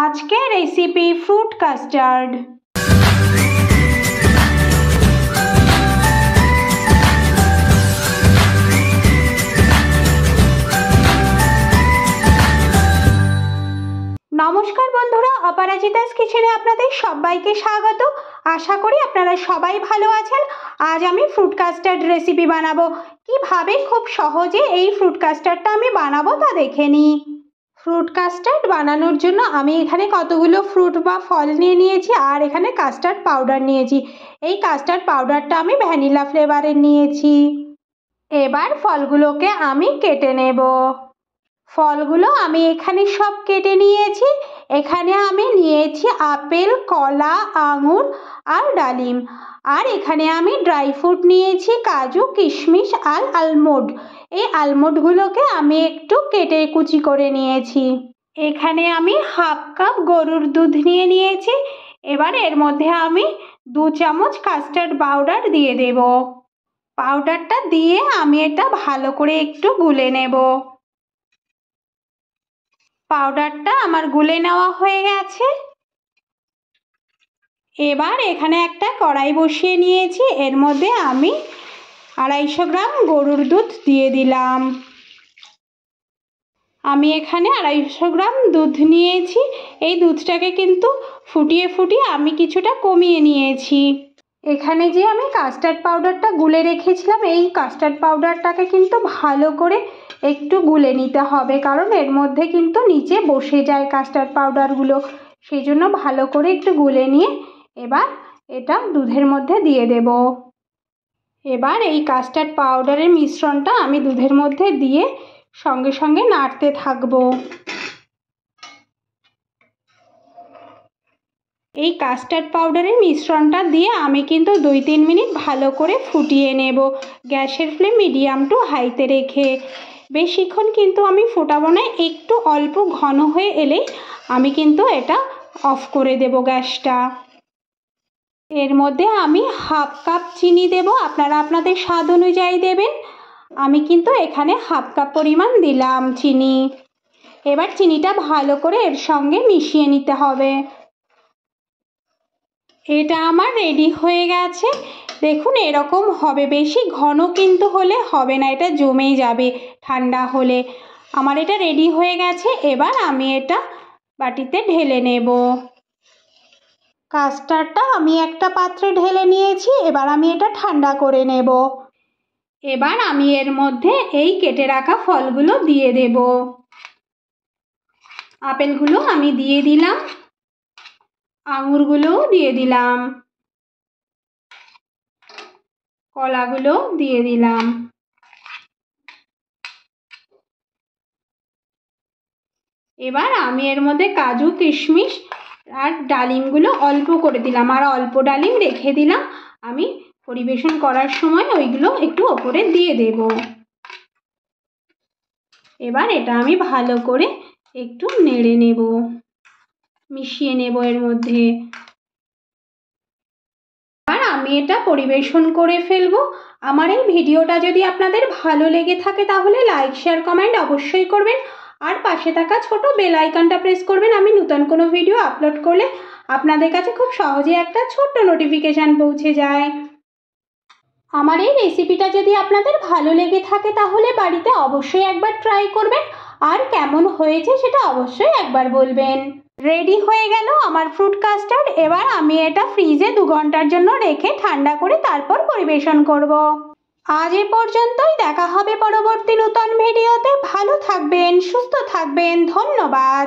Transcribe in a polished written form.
আজকে recipe fruit custard. নমস্কার বন্ধুরা, অপরাজিতাস কিচেনে আপনাদের সবাইকে স্বাগত। আশা করি আপনারা সবাই ভালো আছেন। আজ আমি ফ্রুট কাস্টার্ড রেসিপি বানাবো। কিভাবে খুব সহজে এই ফ্রুট কাস্টার্ডটা আমি বানাবো তা দেখে নিই। ফ্রুট কাস্টার্ড বানানোর জন্য আমি এখানে কতগুলো ফ্রুট বা ফল নিয়ে নিয়েছি, আর এখানে কাস্টার্ড পাউডার নিয়েছি। এই কাস্টার্ড পাউডারটা আমি ভ্যানিলা ফ্লেভারের নিয়েছি। এবার ফলগুলোকে আমি কেটে নেব। ফলগুলো আমি এখানে সব কেটে নিয়েছি। এখানে আমি নিয়েছি আপেল, কলা, আঙুর আর ডালিম। আর এখানে আমি ড্রাই ফ্রুট নিয়েছি কাজু, কিশমিশ আর আলমন্ড। এই আলমন্ডগুলোকে আমি একটু কেটে কুচি করে নিয়েছি। এখানে আমি হাফ কাপ গরুর দুধ নিয়ে নিয়েছি। এবার এর মধ্যে আমি 2 চামচ কাস্টার্ড পাউডার দিয়ে দেব। পাউডারটা দিয়ে আমি এটা ভালো করে একটু গুলে নেব। পাউডারটা আমার গুলে নেওয়া হয়ে গেছে। এবার এখানে একটা কড়াই বসিয়ে নিয়েছি। এর মধ্যে আমি 250 গ্রাম গরুর দুধ দিয়ে দিলাম। আমি এখানে 250 গ্রাম দুধ নিয়েছি। এই দুধটাকে কিন্তু ফুটিয়ে ফুটিয়ে আমি কিছুটা কমিয়ে নিয়েছি। এখানে যে আমি কাস্টার্ড পাউডারটা গুলে রেখেছিলাম, এই কাস্টার্ড পাউডারটাকে কিন্তু ভালো করে একটু গুলে নিতে হবে, কারণ এর মধ্যে কিন্তু নিচে বসে যায় কাস্টার্ড পাউডারগুলো। সেই জন্য ভালো করে একটু গুলে নিয়ে এবার এটা দুধের মধ্যে দিয়ে দেব। এবার এই কাস্টার্ড পাউডারের মিশ্রণটা আমি দুধের মধ্যে দিয়ে সঙ্গে সঙ্গে নাড়তে থাকবো। এই কাস্টার্ড পাউডারের মিশ্রণটা দিয়ে আমি কিন্তু 2-3 মিনিট ভালো করে ফুটিয়ে নেব, গ্যাসের ফ্লেম মিডিয়াম টু হাইতে রেখে। বেশিক্ষণ কিন্তু আমি ফোটাবো না, একটু অল্প ঘন হয়ে এলেই আমি কিন্তু এটা অফ করে দেব গ্যাসটা। এর মধ্যে আমি হাফ কাপ চিনি দেব, আপনারা আপনাদের স্বাদ অনুযায়ী দেবেন। আমি কিন্তু এখানে হাফ কাপ পরিমাণ দিলাম চিনি। এবার চিনিটা ভালো করে এর সঙ্গে মিশিয়ে নিতে হবে। এটা আমার রেডি হয়ে গেছে। দেখুন এরকম হবে, বেশি ঘন কিন্তু হলে হবে না, এটা জমে যাবে ঠান্ডা হলে। আমার এটা রেডি হয়ে গেছে। এবার আমি এটা বাটিতে ঢেলে নেব। কাস্টার্ডটা আমি একটা পাত্রে ঢেলে নিয়েছি। এবার আমি এটা ঠান্ডা করে নেব। এবার আমি এর মধ্যে এই কেটে রাখা ফলগুলো দিয়ে দেব। আপেলগুলো আমি দিয়ে দিলাম, আঙুরগুলোও দিয়ে দিলাম, কলাগুলো দিয়ে দিলাম। এবার আমি এর মধ্যে কাজু, কিশমিশ আর ডালিমগুলো অল্প করে দিলাম, আর অল্প ডালিম রেখে দিলাম। আমি পরিবেশন করার সময় ওইগুলো একটু ওপরে দিয়ে দেব। এবার এটা আমি ভালো করে একটু নেড়ে নেব, মিশিয়ে নেব এর মধ্যে। আর আমি এটা পরিবেশন করে ফেলবো। আমার এই ভিডিওটা যদি আপনাদের ভালো লেগে থাকে তাহলে লাইক, শেয়ার, কমেন্ট অবশ্যই করবেন। আর পাশে থাকা ছোট বেল আইকনটা প্রেস করবেন। আমি নতুন কোনো ভিডিও আপলোড করলে আপনাদের কাছে খুব সহজে একটা ছোট্ট নোটিফিকেশান পৌঁছে যায়। আমার এই রেসিপিটা যদি আপনাদের ভালো লেগে থাকে তাহলে বাড়িতে অবশ্যই একবার ট্রাই করবেন, আর কেমন হয়েছে সেটা অবশ্যই একবার বলবেন। রেডি হয়ে গেল আমার ফ্রুট কাস্টার্ড। এবার আমি এটা ফ্রিজে 2 ঘন্টার জন্য রেখে ঠান্ডা করে তারপর পরিবেশন করব। আজ এ পর্যন্তই, দেখা হবে পরবর্তী নতুন ভিডিওতে। ভালো থাকবেন, সুস্থ থাকবেন, ধন্যবাদ।